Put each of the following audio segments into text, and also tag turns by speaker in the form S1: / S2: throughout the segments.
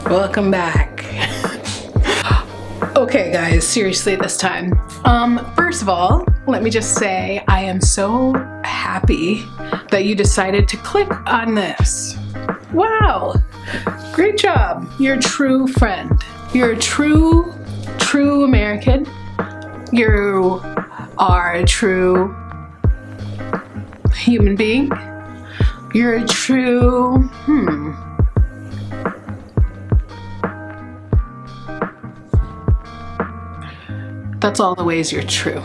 S1: Welcome back. Okay guys, seriously this time. First of all, let me just say I am so happy that you decided to click on this. Wow, great job. You're a true friend. You're a true American. You are a true human being. You're a true, That's all the ways you're true.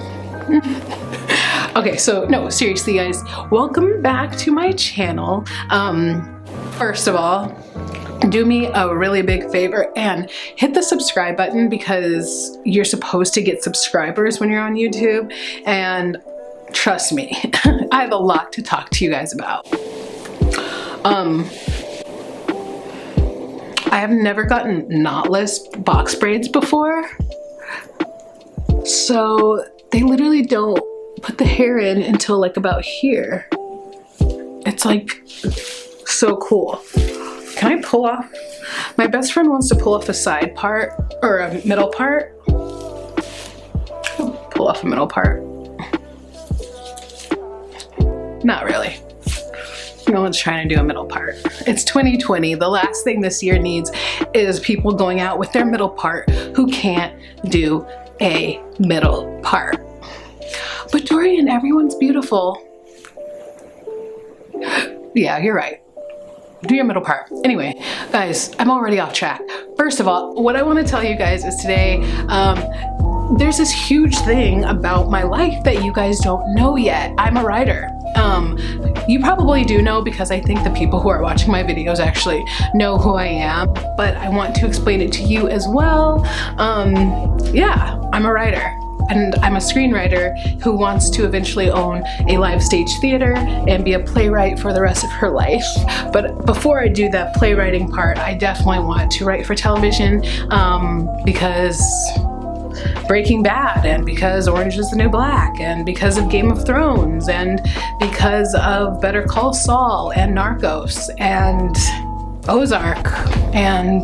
S1: Okay, so no, seriously guys, welcome back to my channel. First of all, do me a really big favor and hit the subscribe button because you're supposed to get subscribers when you're on YouTube, and trust me, I have a lot to talk to you guys about. I have never gotten knotless box braids before, so they literally don't put the hair in until like about here. It's like so cool. Can I pull off? My best friend wants to pull off a side part or a middle part. Pull off a middle part. Not really. No one's trying to do a middle part. It's 2020. The last thing this year needs is people going out with their middle part who can't do a middle part. But Dorian, everyone's beautiful. Yeah, you're right. Do your middle part. Anyway, guys, I'm already off track. First of all, what I want to tell you guys is today, there's this huge thing about my life that you guys don't know yet. I'm a writer. You probably do know because I think the people who are watching my videos actually know who I am, but I want to explain it to you as well. Yeah, I'm a writer. And I'm a screenwriter who wants to eventually own a live stage theater and be a playwright for the rest of her life. But before I do that playwriting part, I definitely want to write for television because Breaking Bad, and because Orange is the New Black, and because of Game of Thrones, and because of Better Call Saul, and Narcos, and Ozark, and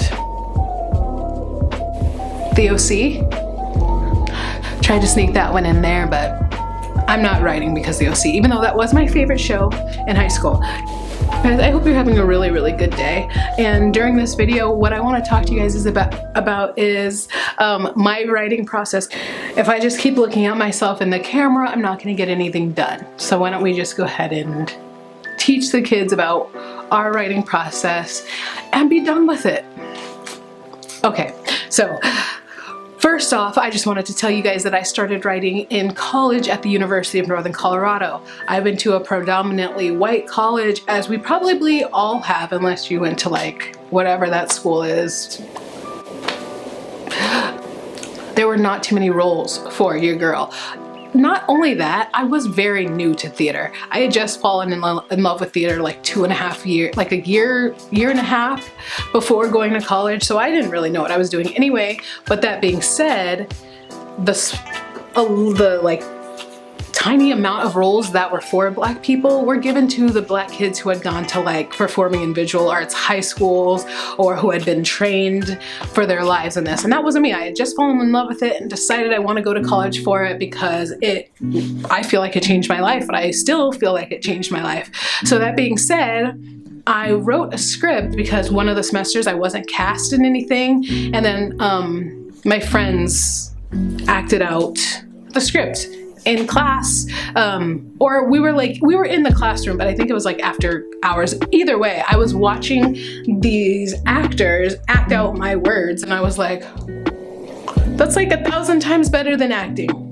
S1: The OC. Tried to sneak that one in there, but I'm not writing because of The OC, even though that was my favorite show in high school. Guys, I hope you're having a really, really good day. And during this video, what I want to talk to you guys is about my writing process. If I just keep looking at myself in the camera, I'm not going to get anything done. So why don't we just go ahead and teach the kids about our writing process and be done with it. Okay, so first off, I just wanted to tell you guys that I started writing in college at the University of Northern Colorado. I went to a predominantly white college, as we probably all have, unless you went to like whatever that school is. There were not too many roles for your girl. Not only that, I was very new to theater. I had just fallen in love with theater like 2.5 years, like a year and a half before going to college. So I didn't really know what I was doing anyway. But that being said, the like tiny amount of roles that were for Black people were given to the Black kids who had gone to like performing in visual arts high schools or who had been trained for their lives in this. And that wasn't me. I had just fallen in love with it and decided I want to go to college for it because I feel like it changed my life, but I still feel like it changed my life. So that being said, I wrote a script because one of the semesters I wasn't cast in anything, and then my friends acted out the script in class, or we were in the classroom, but I think it was like after hours. Either way, I was watching these actors act out my words, and I was like, that's like 1,000 times better than acting.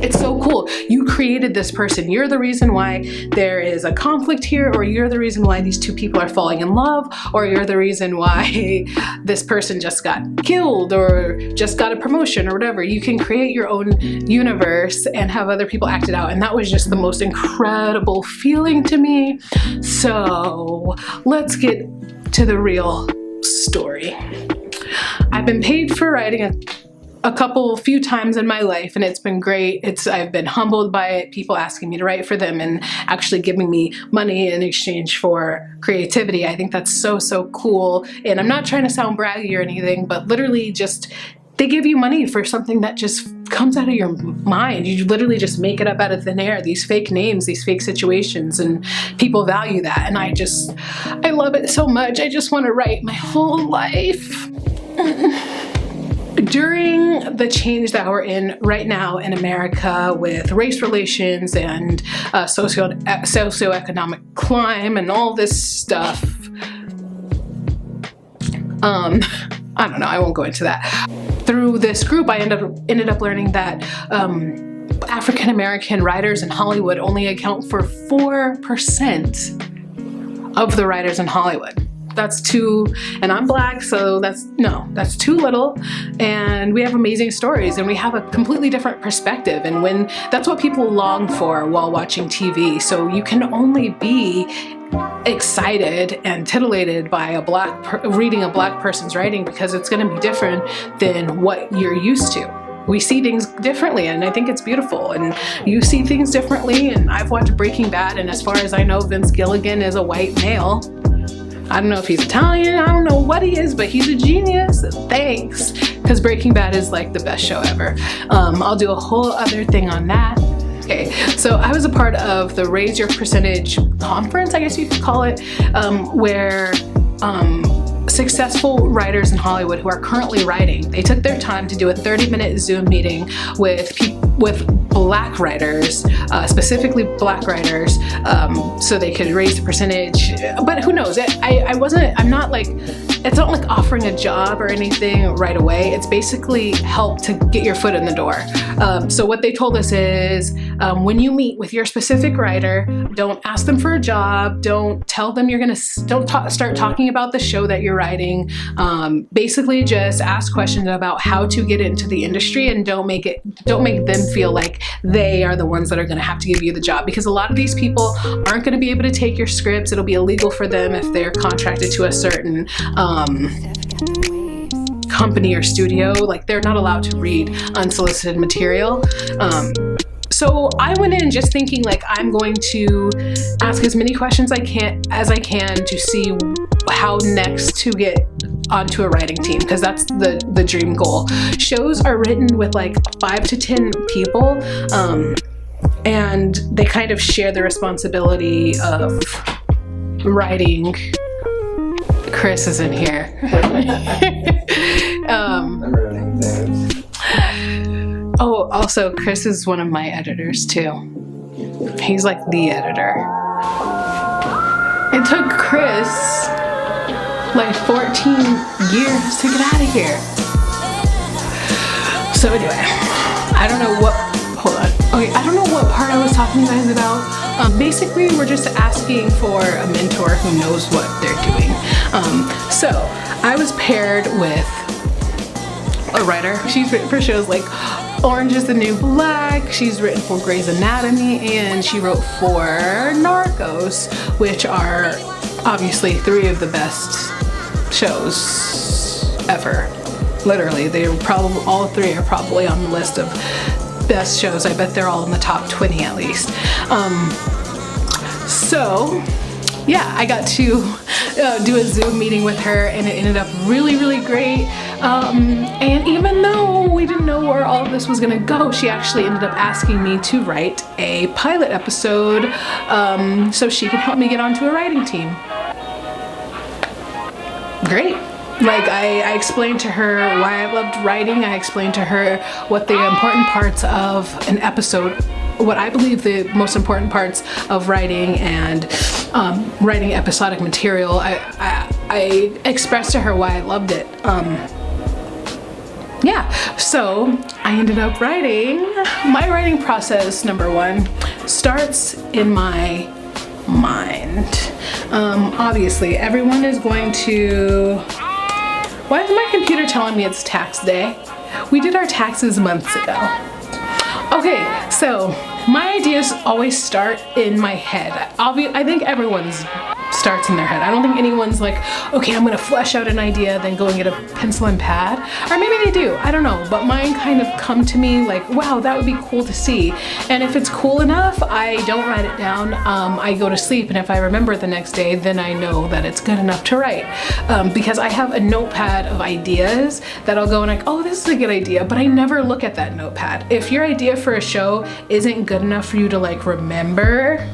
S1: It's so cool. You created this person. You're the reason why there is a conflict here, or you're the reason why these two people are falling in love, or you're the reason why this person just got killed or just got a promotion or whatever. You can create your own universe and have other people act it out. And that was just the most incredible feeling to me. So let's get to the real story. I've been paid for writing a few times in my life, and it's been great. I've been humbled by it, people asking me to write for them and actually giving me money in exchange for creativity. I think that's so, so cool. And I'm not trying to sound braggy or anything, but literally just, they give you money for something that just comes out of your mind. You literally just make it up out of thin air, these fake names, these fake situations, and people value that. And I love it so much. I just want to write my whole life. During the change that we're in right now in America with race relations and socioeconomic climb and all this stuff, I don't know, I won't go into that. Through this group, I ended up learning that African American writers in Hollywood only account for 4% of the writers in Hollywood. That's too, and I'm Black, so that's too little. And we have amazing stories, and we have a completely different perspective. And that's what people long for while watching TV. So you can only be excited and titillated by reading a Black person's writing, because it's going to be different than what you're used to. We see things differently, and I think it's beautiful. And you see things differently, and I've watched Breaking Bad, and as far as I know, Vince Gilligan is a white male. I don't know if he's Italian, I don't know what he is, but he's a genius. Thanks, because Breaking Bad is like the best show ever. I'll do a whole other thing on that. Okay, so I was a part of the Raise Your Percentage conference, I guess you could call it, where successful writers in Hollywood who are currently writing, they took their time to do a 30-minute Zoom meeting with Black writers, specifically Black writers, so they could raise the percentage. But who knows? It's not like offering a job or anything right away. It's basically help to get your foot in the door. So what they told us is, when you meet with your specific writer, don't ask them for a job. Don't tell them start talking about the show that you're writing. Basically just ask questions about how to get into the industry, and don't make them feel like they are the ones that are going to have to give you the job, because a lot of these people aren't going to be able to take your scripts. It'll be illegal for them if they're contracted to a certain company or studio. Like, they're not allowed to read unsolicited material. So I went in just thinking, like, I'm going to ask as many questions as I can to see how next to get onto a writing team, because that's the dream goal. Shows are written with like 5 to 10 people, and they kind of share the responsibility of writing. Chris is in here. Oh, also, Chris is one of my editors too. He's like the editor. It took Chris like 14 years to get out of here. So anyway, I don't know what part I was talking to you guys about. Basically, we're just asking for a mentor who knows what they're doing. So I was paired with a writer. She's written for shows like Orange is the New Black, she's written for Grey's Anatomy, and she wrote for Narcos, which are obviously 3 of the best shows ever. Literally, all 3 are probably on the list of best shows. I bet they're all in the top 20 at least. So yeah, I got to do a Zoom meeting with her, and it ended up really, really great. And even though we didn't know where all of this was gonna go, she actually ended up asking me to write a pilot episode, so she could help me get onto a writing team. Great. Like, I explained to her why I loved writing. I explained to her what the important parts of an episode, what I believe the most important parts of writing and writing episodic material. I expressed to her why I loved it. Yeah, so I ended up writing. My writing process, number 1, starts in my mind. Obviously, everyone is going to... Why is my computer telling me it's tax day? We did our taxes months ago. Okay, so my ideas always start in my head. I think everyone's starts in their head. I don't think anyone's like, okay, I'm gonna flesh out an idea, then go and get a pencil and pad. Or maybe they do, I don't know. But mine kind of come to me like, wow, that would be cool to see. And if it's cool enough, I don't write it down. I go to sleep, and if I remember the next day, then I know that it's good enough to write. Because I have a notepad of ideas that I'll go and like, oh, this is a good idea, but I never look at that notepad. If your idea for a show isn't good enough for you to like remember,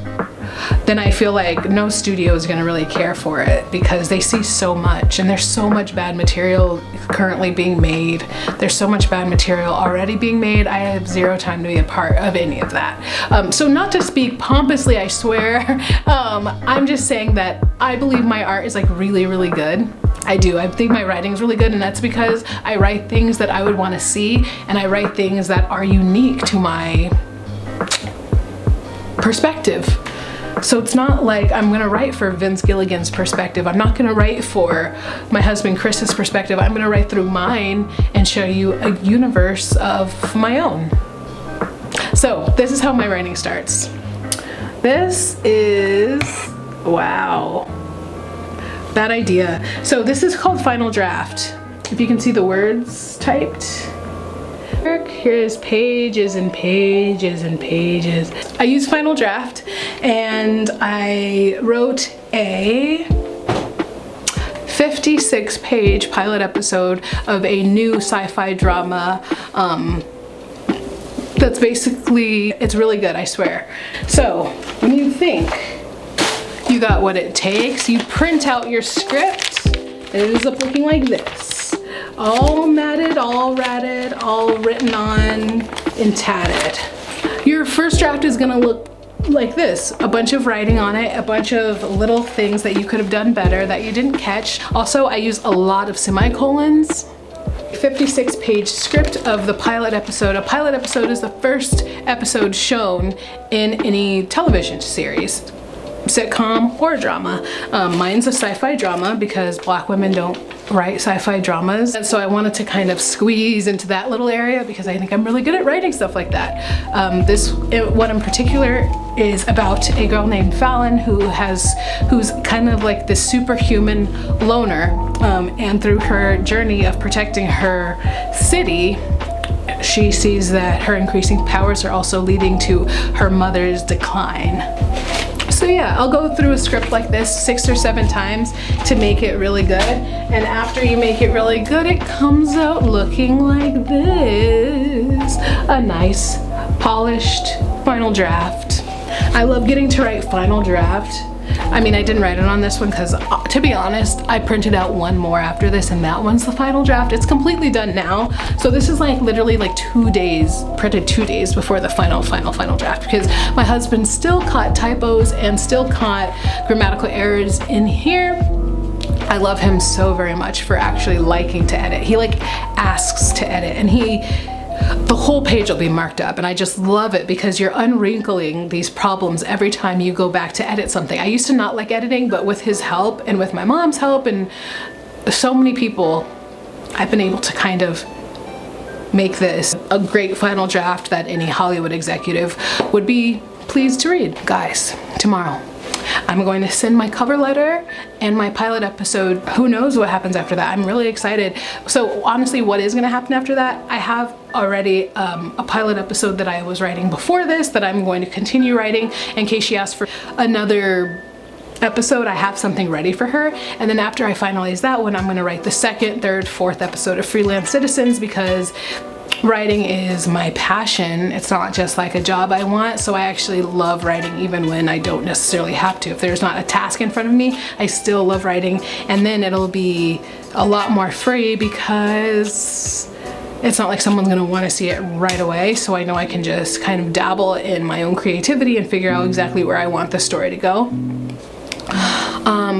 S1: then I feel like no studio is gonna really care for it, because they see so much, and there's so much bad material currently being made. There's so much bad material already being made. I have zero time to be a part of any of that. So not to speak pompously, I swear, I'm just saying that I believe my art is like really, really good. I do. I think my writing is really good, and that's because I write things that I would want to see, and I write things that are unique to my perspective. So it's not like I'm gonna write for Vince Gilligan's perspective. I'm not gonna write for my husband Chris's perspective. I'm gonna write through mine and show you a universe of my own. So this is how my writing starts. This is, wow, bad idea. So this is called Final Draft. If you can see the words typed. Here's pages and pages and pages. I use Final Draft, and I wrote a 56-page pilot episode of a new sci-fi drama that's basically, it's really good, I swear. So when you think you got what it takes, you print out your script, and it ends up looking like this. All matted, all ratted, all written on and tatted. Your first draft is gonna look like this. A bunch of writing on it, a bunch of little things that you could have done better that you didn't catch. Also, I use a lot of semicolons. 56-page script of the pilot episode. A pilot episode is the first episode shown in any television series, sitcom or drama. Mine's a sci-fi drama because Black women don't write sci-fi dramas, and so I wanted to kind of squeeze into that little area because I think I'm really good at writing stuff like that. This one in particular is about a girl named Fallon who's kind of like this superhuman loner, and through her journey of protecting her city, she sees that her increasing powers are also leading to her mother's decline. So yeah, I'll go through a script like this 6 or 7 times to make it really good. And after you make it really good, it comes out looking like this. A nice, polished final draft. I love getting to write final draft. I mean, I didn't write it on this one because, to be honest, I printed out one more after this, and that one's the final draft. It's completely done now. So this is like literally like 2 days, printed 2 days before the final draft, because my husband still caught typos and still caught grammatical errors in here. I love him so very much for actually liking to edit. He like asks to edit, and the whole page will be marked up, and I just love it because you're unwrinkling these problems every time you go back to edit something. I used to not like editing, but with his help and with my mom's help and so many people, I've been able to kind of make this a great final draft that any Hollywood executive would be pleased to read. Guys, tomorrow I'm going to send my cover letter and my pilot episode. Who knows what happens after that? I'm really excited. So honestly, what is gonna happen after that? I have already a pilot episode that I was writing before this that I'm going to continue writing in case she asks for another episode. I have something ready for her. And then after I finalize that one, I'm gonna write the 2nd, 3rd, 4th episode of Freelance Citizens, because writing is my passion. It's not just like a job I want, so I actually love writing even when I don't necessarily have to. If there's not a task in front of me, I still love writing, and then it'll be a lot more free because it's not like someone's gonna want to see it right away, so I know I can just kind of dabble in my own creativity and figure out exactly where I want the story to go.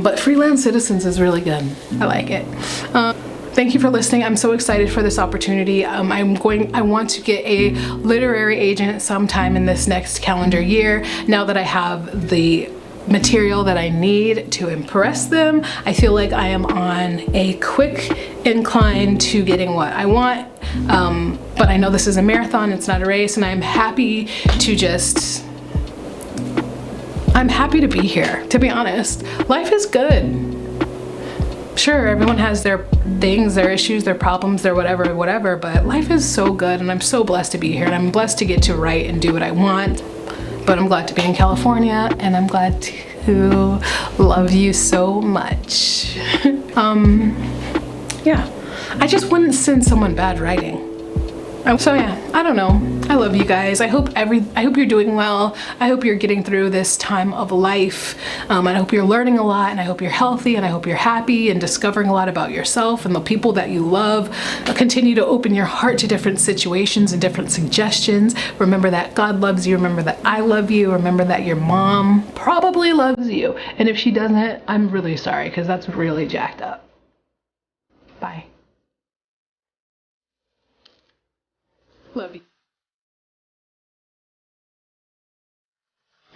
S1: But Freelance Citizens is really good. I like it. Thank you for listening. I'm so excited for this opportunity. I want to get a literary agent sometime in this next calendar year. Now that I have the material that I need to impress them, I feel like I am on a quick incline to getting what I want. But I know this is a marathon, it's not a race, and I'm happy to just I'm happy to be here, to be honest. Life is good. Sure, everyone has their things, their issues, their problems, their whatever, but life is so good and I'm so blessed to be here and I'm blessed to get to write and do what I want. But I'm glad to be in California and I'm glad to love you so much. Yeah, I just wouldn't send someone bad writing. So yeah, I don't know. I love you guys. I hope you're doing well. I hope you're getting through this time of life. I hope you're learning a lot and I hope you're healthy and I hope you're happy and discovering a lot about yourself and the people that you love. Continue to open your heart to different situations and different suggestions. Remember that God loves you. Remember that I love you. Remember that your mom probably loves you. And if she doesn't, I'm really sorry because that's really jacked up. Bye. Love you.